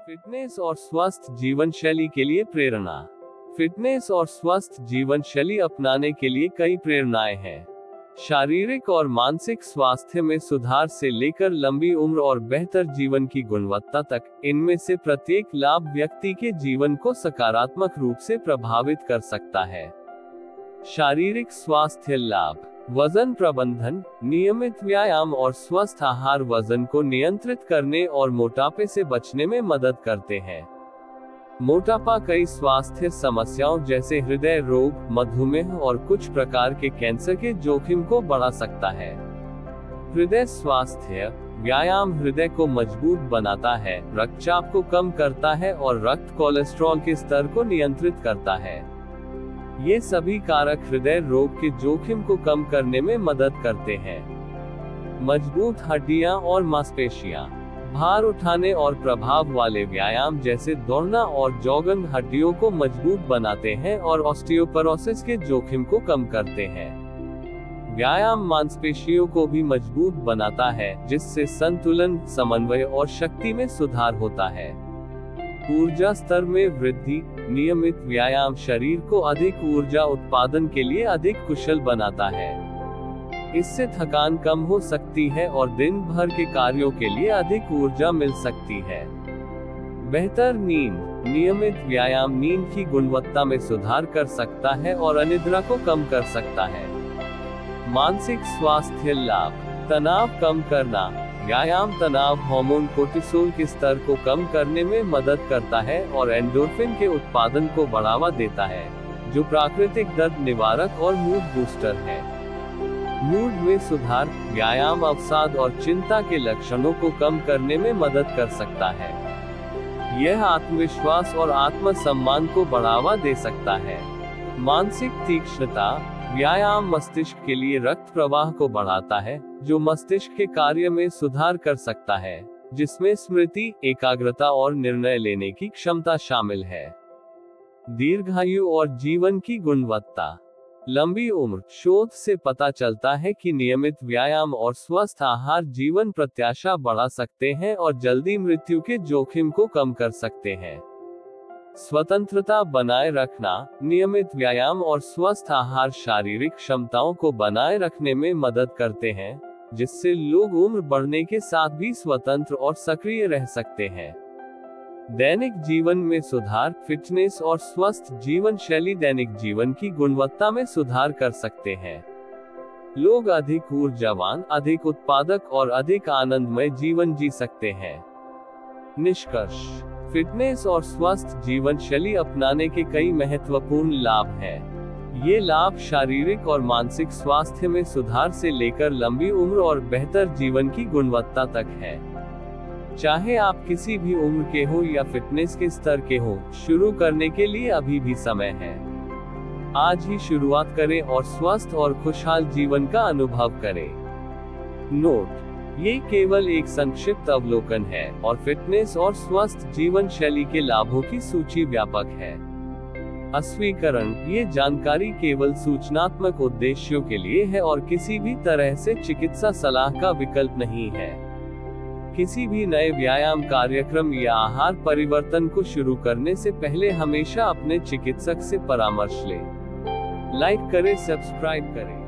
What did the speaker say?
Fitness और स्वस्थ जीवन शैली के लिए प्रेरणा। फिटनेस और स्वस्थ जीवन शैली अपनाने के लिए कई प्रेरणाएं हैं। शारीरिक और मानसिक स्वास्थ्य में सुधार से लेकर लंबी उम्र और बेहतर जीवन की गुणवत्ता तक, इनमें से प्रत्येक लाभ व्यक्ति के जीवन को सकारात्मक रूप से प्रभावित कर सकता है। शारीरिक स्वास्थ्य लाभ: वजन प्रबंधन, नियमित व्यायाम और स्वस्थ आहार वजन को नियंत्रित करने और मोटापे से बचने में मदद करते हैं। मोटापा कई स्वास्थ्य समस्याओं जैसे हृदय रोग, मधुमेह और कुछ प्रकार के कैंसर के जोखिम को बढ़ा सकता है। हृदय स्वास्थ्य: व्यायाम हृदय को मजबूत बनाता है, रक्तचाप को कम करता है और रक्त कोलेस्ट्रॉल के स्तर को नियंत्रित करता है। ये सभी कारक हृदय रोग के जोखिम को कम करने में मदद करते हैं। मजबूत हड्डियां और मांसपेशियां: भार उठाने और प्रभाव वाले व्यायाम जैसे दौड़ना और जॉगिंग हड्डियों को मजबूत बनाते हैं और ऑस्टियोपोरोसिस के जोखिम को कम करते हैं। व्यायाम मांसपेशियों को भी मजबूत बनाता है, जिससे संतुलन, समन्वय और शक्ति में सुधार होता है। ऊर्जा स्तर में वृद्धि: नियमित व्यायाम शरीर को अधिक ऊर्जा उत्पादन के लिए अधिक कुशल बनाता है। इससे थकान कम हो सकती है और दिन भर के कार्यों के लिए अधिक ऊर्जा मिल सकती है। बेहतर नींद: नियमित व्यायाम नींद की गुणवत्ता में सुधार कर सकता है और अनिद्रा को कम कर सकता है। मानसिक स्वास्थ्य लाभ: तनाव कम करना: व्यायाम तनाव हार्मोन कोर्टिसोल के स्तर को कम करने में मदद करता है और एंडोर्फिन के उत्पादन को बढ़ावा देता है, जो प्राकृतिक दर्द निवारक और मूड बूस्टर है। मूड में सुधार: व्यायाम अवसाद और चिंता के लक्षणों को कम करने में मदद कर सकता है। यह आत्मविश्वास और आत्मसम्मान को बढ़ावा दे सकता है। मानसिक तीक्ष्णता: व्यायाम मस्तिष्क के लिए रक्त प्रवाह को बढ़ाता है, जो मस्तिष्क के कार्य में सुधार कर सकता है, जिसमें स्मृति, एकाग्रता और निर्णय लेने की क्षमता शामिल है। दीर्घायु और जीवन की गुणवत्ता: लंबी उम्र: शोध से पता चलता है कि नियमित व्यायाम और स्वस्थ आहार जीवन प्रत्याशा बढ़ा सकते हैं और जल्दी मृत्यु के जोखिम को कम कर सकते हैं। स्वतंत्रता बनाए रखना: नियमित व्यायाम और स्वस्थ आहार शारीरिक क्षमताओं को बनाए रखने में मदद करते हैं, जिससे लोग उम्र बढ़ने के साथ भी स्वतंत्र और सक्रिय रह सकते हैं। दैनिक जीवन में सुधार: फिटनेस और स्वस्थ जीवन शैली दैनिक जीवन की गुणवत्ता में सुधार कर सकते हैं। लोग अधिक ऊर्जावान, अधिक उत्पादक और अधिक आनंदमय जीवन जी सकते हैं। निष्कर्ष: फिटनेस और स्वस्थ जीवन शैली अपनाने के कई महत्वपूर्ण लाभ हैं। ये लाभ शारीरिक और मानसिक स्वास्थ्य में सुधार से लेकर लंबी उम्र और बेहतर जीवन की गुणवत्ता तक है। चाहे आप किसी भी उम्र के हो या फिटनेस के स्तर के हो, शुरू करने के लिए अभी भी समय है। आज ही शुरुआत करें और स्वस्थ और खुशहाल जीवन का अनुभव करें। नोट: ये केवल एक संक्षिप्त अवलोकन है और फिटनेस और स्वस्थ जीवन शैली के लाभों की सूची व्यापक है। अस्वीकरण: ये जानकारी केवल सूचनात्मक उद्देश्यों के लिए है और किसी भी तरह से चिकित्सा सलाह का विकल्प नहीं है। किसी भी नए व्यायाम कार्यक्रम या आहार परिवर्तन को शुरू करने से पहले हमेशा अपने चिकित्सक से परामर्श लें। लाइक करें, सब्सक्राइब करें।